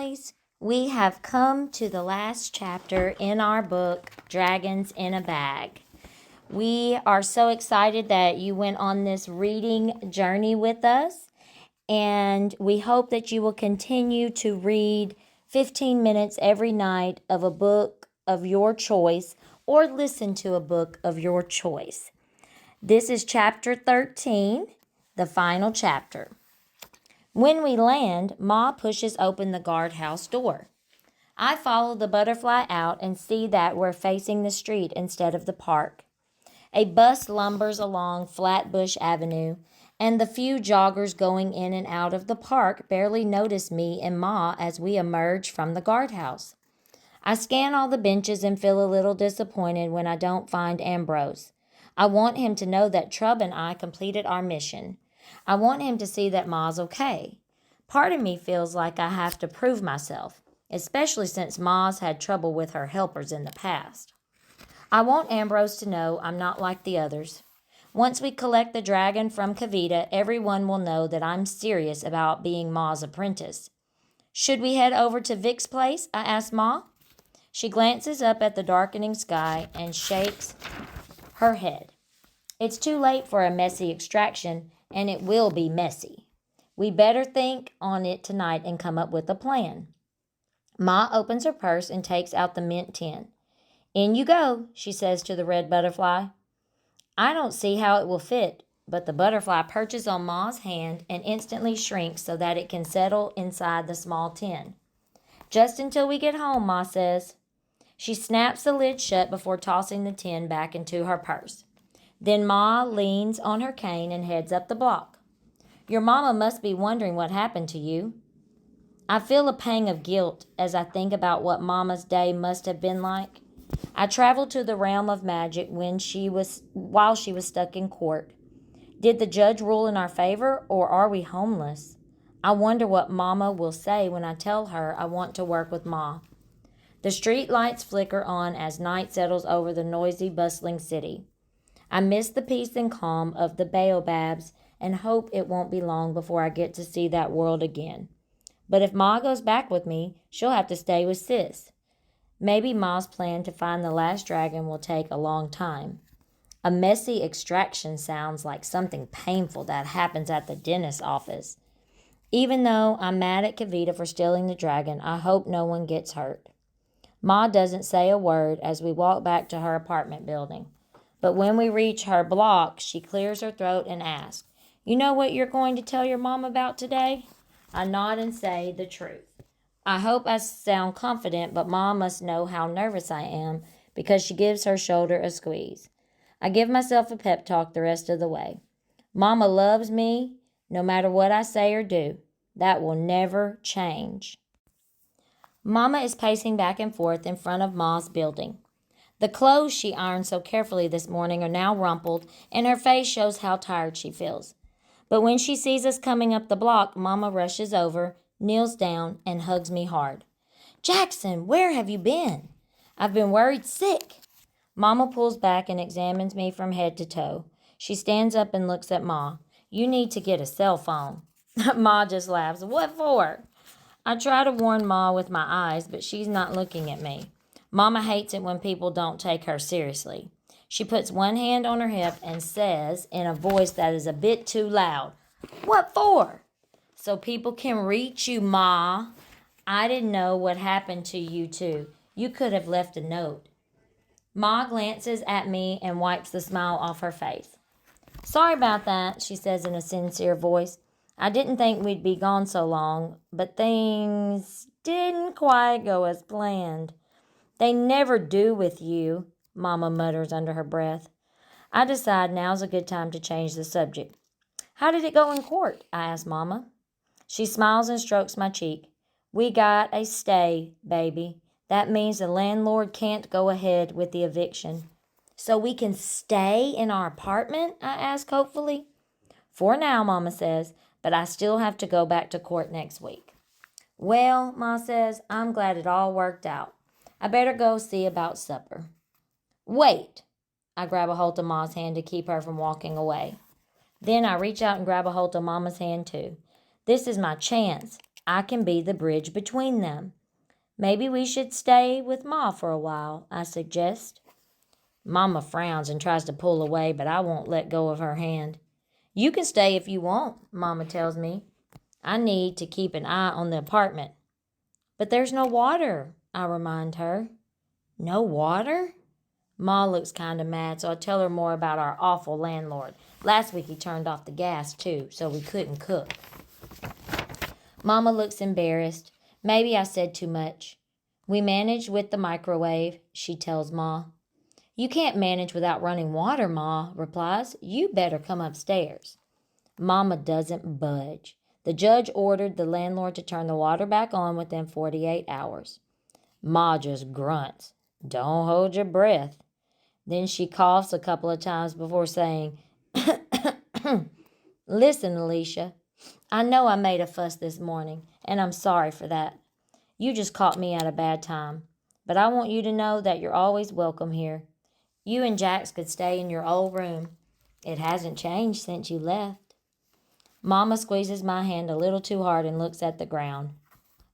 families, we have come to the last chapter in our book, Dragons in a Bag. We are so excited that you went on this reading journey with us, and we hope that you will continue to read 15 minutes every night of a book of your choice or listen to a book of your choice. This is chapter 13, the final chapter. When we land, Ma pushes open the guardhouse door. I follow the butterfly out and see that we're facing the street instead of the park. A bus lumbers along Flatbush Avenue, and the few joggers going in and out of the park barely notice me and Ma as we emerge from the guardhouse. I scan all the benches and feel a little disappointed when I don't find Ambrose. I want him to know that Trub and I completed our mission. I want him to see that Ma's okay. Part of me feels like I have to prove myself, especially since Ma's had trouble with her helpers in the past. I want Ambrose to know I'm not like the others. Once we collect the dragon from Kavita, everyone will know that I'm serious about being Ma's apprentice. Should we head over to Vic's place? I ask Ma. She glances up at the darkening sky and shakes her head. It's too late for a messy extraction, and it will be messy. We better think on it tonight and come up with a plan. Ma opens her purse and takes out the mint tin. In you go, she says to the red butterfly. I don't see how it will fit, but the butterfly perches on Ma's hand and instantly shrinks so that it can settle inside the small tin. Just until we get home, Ma says. She snaps the lid shut before tossing the tin back into her purse. Then Ma leans on her cane and heads up the block. Your mama must be wondering what happened to you. I feel a pang of guilt as I think about what Mama's day must have been like. I traveled to the realm of magic while she was stuck in court. Did the judge rule in our favor, or are we homeless? I wonder what Mama will say when I tell her I want to work with Ma. The street lights flicker on as night settles over the noisy, bustling city. I miss the peace and calm of the baobabs and hope it won't be long before I get to see that world again. But if Ma goes back with me, she'll have to stay with Sis. Maybe Ma's plan to find the last dragon will take a long time. A messy extraction sounds like something painful that happens at the dentist's office. Even though I'm mad at Kavita for stealing the dragon, I hope no one gets hurt. Ma doesn't say a word as we walk back to her apartment building. But when we reach her block, she clears her throat and asks, You know what you're going to tell your mom about today? I nod and say the truth. I hope I sound confident, but Mom must know how nervous I am because she gives her shoulder a squeeze. I give myself a pep talk the rest of the way. Mama loves me no matter what I say or do. That will never change. Mama is pacing back and forth in front of Ma's building. The clothes she ironed so carefully this morning are now rumpled, and her face shows how tired she feels. But when she sees us coming up the block, Mama rushes over, kneels down, and hugs me hard. Jackson, where have you been? I've been worried sick. Mama pulls back and examines me from head to toe. She stands up and looks at Ma. You need to get a cell phone. Ma just laughs. What for? I try to warn Ma with my eyes, but she's not looking at me. Mama hates it when people don't take her seriously. She puts one hand on her hip and says in a voice that is a bit too loud, What for? So people can reach you, Ma. I didn't know what happened to you two. You could have left a note. Ma glances at me and wipes the smile off her face. Sorry about that, she says in a sincere voice. I didn't think we'd be gone so long, but things didn't quite go as planned. They never do with you, Mama mutters under her breath. I decide now's a good time to change the subject. How did it go in court? I ask Mama. She smiles and strokes my cheek. We got a stay, baby. That means the landlord can't go ahead with the eviction. So we can stay in our apartment? I ask hopefully. For now, Mama says, but I still have to go back to court next week. Well, Ma says, I'm glad it all worked out. I better go see about supper. Wait! I grab a hold of Ma's hand to keep her from walking away. Then I reach out and grab a hold of Mama's hand too. This is my chance. I can be the bridge between them. Maybe we should stay with Ma for a while, I suggest. Mama frowns and tries to pull away, but I won't let go of her hand. You can stay if you want, Mama tells me. I need to keep an eye on the apartment. But there's no water, I remind her. No water? Ma looks kind of mad, so I tell her more about our awful landlord. Last week he turned off the gas, too, so we couldn't cook. Mama looks embarrassed. Maybe I said too much. We managed with the microwave, she tells Ma. You can't manage without running water, Ma replies. You better come upstairs. Mama doesn't budge. The judge ordered the landlord to turn the water back on within 48 hours. Ma just grunts. Don't hold your breath. Then she coughs a couple of times before saying, Listen, Alicia, I know I made a fuss this morning, and I'm sorry for that. You just caught me at a bad time. But I want you to know that you're always welcome here. You and Jax could stay in your old room. It hasn't changed since you left. Mama squeezes my hand a little too hard and looks at the ground.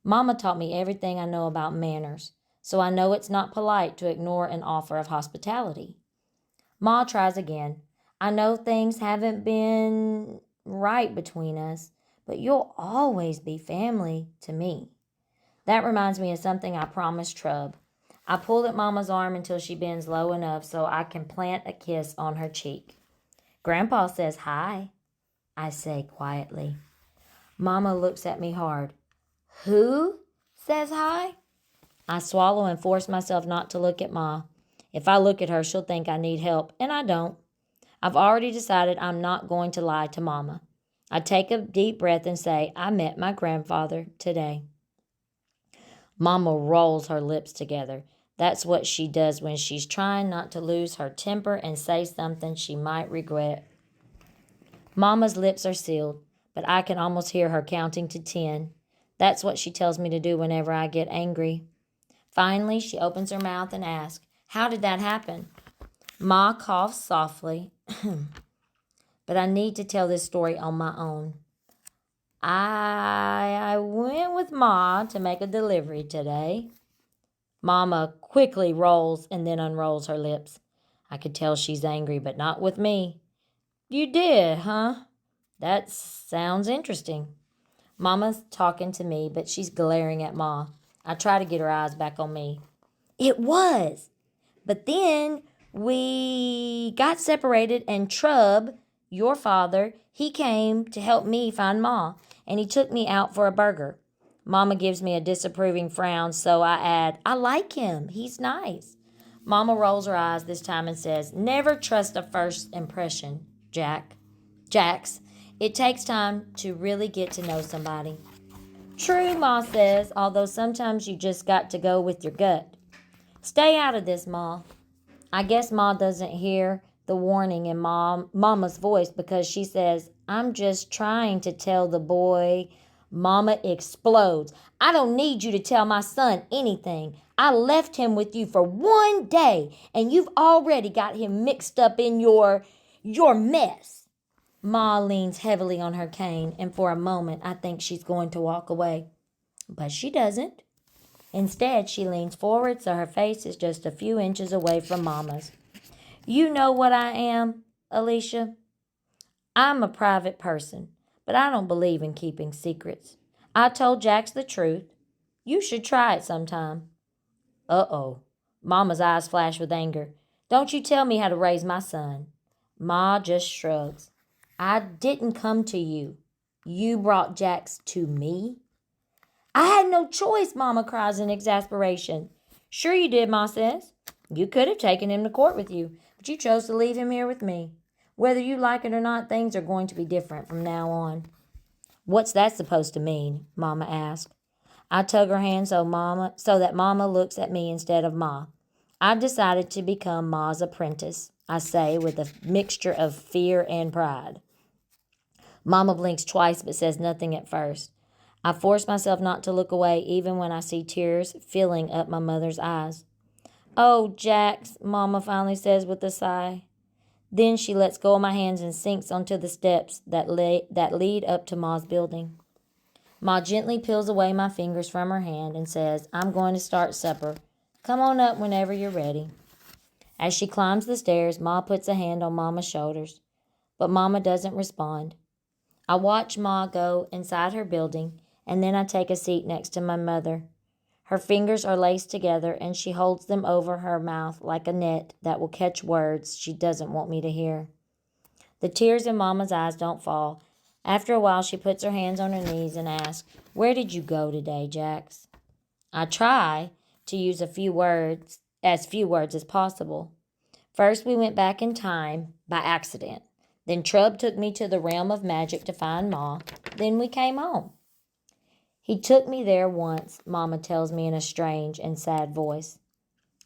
Mama taught me everything I know about manners, so I know it's not polite to ignore an offer of hospitality. Ma tries again. I know things haven't been right between us, but you'll always be family to me. That reminds me of something I promised Trub. I pull at Mama's arm until she bends low enough so I can plant a kiss on her cheek. Grandpa says hi, I say quietly. Mama looks at me hard. Who says hi? I swallow and force myself not to look at Ma. If I look at her, she'll think I need help, and I don't. I've already decided I'm not going to lie to Mama. I take a deep breath and say, I met my grandfather today. Mama rolls her lips together. That's what she does when she's trying not to lose her temper and say something she might regret. Mama's lips are sealed, but I can almost hear her counting to 10. That's what she tells me to do whenever I get angry. Finally, she opens her mouth and asks, How did that happen? Ma coughs softly, but I need to tell this story on my own. I went with Ma to make a delivery today. Mama quickly rolls and then unrolls her lips. I could tell she's angry, but not with me. You did, huh? That sounds interesting. Mama's talking to me, but she's glaring at Ma. I try to get her eyes back on me. It was. But then we got separated and Trub, your father, he came to help me find Ma, and he took me out for a burger. Mama gives me a disapproving frown, so I add, I like him. He's nice. Mama rolls her eyes this time and says, Never trust a first impression, Jax. It takes time to really get to know somebody. True, Ma says, although sometimes you just got to go with your gut. Stay out of this, Ma. I guess Ma doesn't hear the warning in Mama's voice because she says, I'm just trying to tell the boy. Mama explodes. I don't need you to tell my son anything. I left him with you for one day, and you've already got him mixed up in your mess. Ma leans heavily on her cane, and for a moment I think she's going to walk away. But she doesn't. Instead, she leans forward so her face is just a few inches away from Mama's. You know what I am, Alicia? I'm a private person, but I don't believe in keeping secrets. I told Jax the truth. You should try it sometime. Uh-oh. Mama's eyes flash with anger. Don't you tell me how to raise my son. Ma just shrugs. I didn't come to you. You brought Jax to me? I had no choice, Mama cries in exasperation. Sure you did, Ma says. You could have taken him to court with you, but you chose to leave him here with me. Whether you like it or not, things are going to be different from now on. What's that supposed to mean? Mama asked. I tug her hand so that Mama looks at me instead of Ma. I've decided to become Ma's apprentice, I say with a mixture of fear and pride. Mama blinks twice but says nothing at first. I force myself not to look away even when I see tears filling up my mother's eyes. Oh, Jax, Mama finally says with a sigh. Then she lets go of my hands and sinks onto the steps that lead up to Ma's building. Ma gently peels away my fingers from her hand and says, I'm going to start supper. Come on up whenever you're ready. As she climbs the stairs, Ma puts a hand on Mama's shoulders, but Mama doesn't respond. I watch Ma go inside her building, and then I take a seat next to my mother. Her fingers are laced together, and she holds them over her mouth like a net that will catch words she doesn't want me to hear. The tears in Mama's eyes don't fall. After a while, she puts her hands on her knees and asks, Where did you go today, Jax? I try to use as few words as possible. First, we went back in time by accident. Then Trub took me to the realm of magic to find Ma. Then we came home. He took me there once, Mama tells me in a strange and sad voice.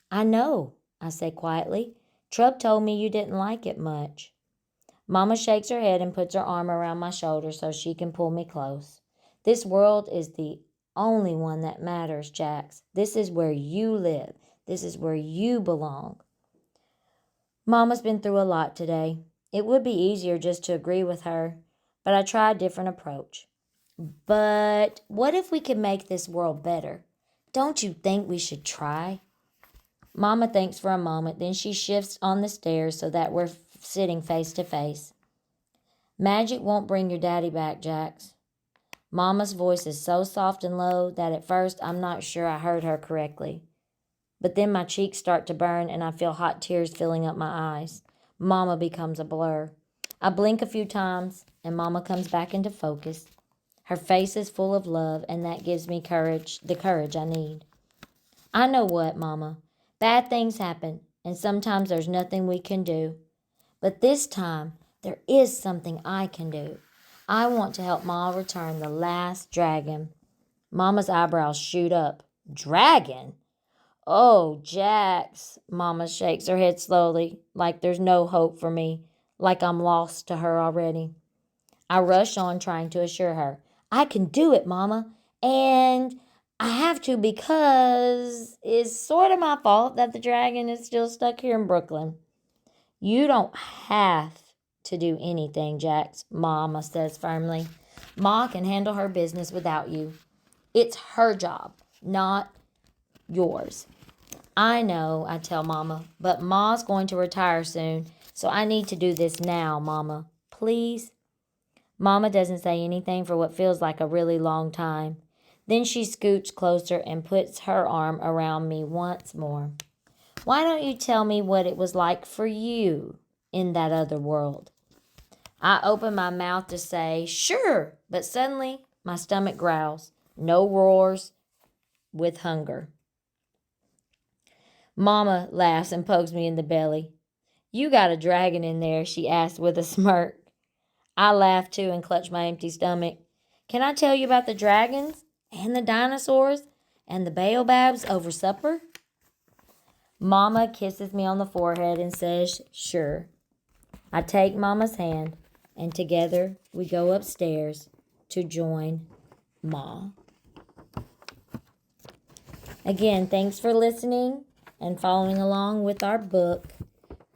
I know, I say quietly. Trub told me you didn't like it much. Mama shakes her head and puts her arm around my shoulder so she can pull me close. This world is the only one that matters, Jax. This is where you live. This is where you belong. Mama's been through a lot today. It would be easier just to agree with her, but I try a different approach. But what if we could make this world better? Don't you think we should try? Mama thinks for a moment, then she shifts on the stairs so that we're sitting face to face. Magic won't bring your daddy back, Jax. Mama's voice is so soft and low that at first I'm not sure I heard her correctly. But then my cheeks start to burn and I feel hot tears filling up my eyes. Mama becomes a blur. I blink a few times and Mama comes back into focus. Her face is full of love and that gives me the courage I need. I know what, Mama. Bad things happen and sometimes there's nothing we can do. But this time, there is something I can do. I want to help Ma return the last dragon. Mama's eyebrows shoot up. Dragon? Oh, Jax. Mama shakes her head slowly, like there's no hope for me, like I'm lost to her already. I rush on, trying to assure her. I can do it, Mama. And I have to because it's sort of my fault that the dragon is still stuck here in Brooklyn. You don't have to do anything, Jax, Mama says firmly. Ma can handle her business without you. It's her job, not yours. I know, I tell Mama, but Ma's going to retire soon, so I need to do this now, Mama. Please? Mama doesn't say anything for what feels like a really long time. Then she scoots closer and puts her arm around me once more. Why don't you tell me what it was like for you in that other world? I open my mouth to say, sure, but suddenly my stomach growls. No roars with hunger. Mama laughs and pokes me in the belly. You got a dragon in there, she asks with a smirk. I laugh too and clutch my empty stomach. Can I tell you about the dragons and the dinosaurs and the baobabs over supper? Mama kisses me on the forehead and says, sure. I take Mama's hand, and together we go upstairs to join Ma. Again, thanks for listening and following along with our book,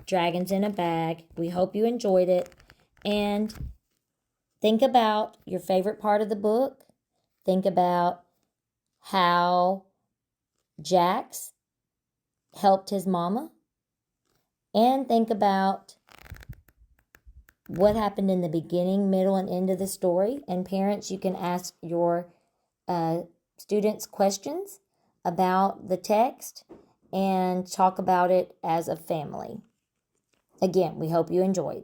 Dragons in a Bag. We hope you enjoyed it. And think about your favorite part of the book. Think about how Jax helped his mama, and think about what happened in the beginning, middle, and end of the story. And parents, you can ask your students questions about the text and talk about it as a family. Again, we hope you enjoyed.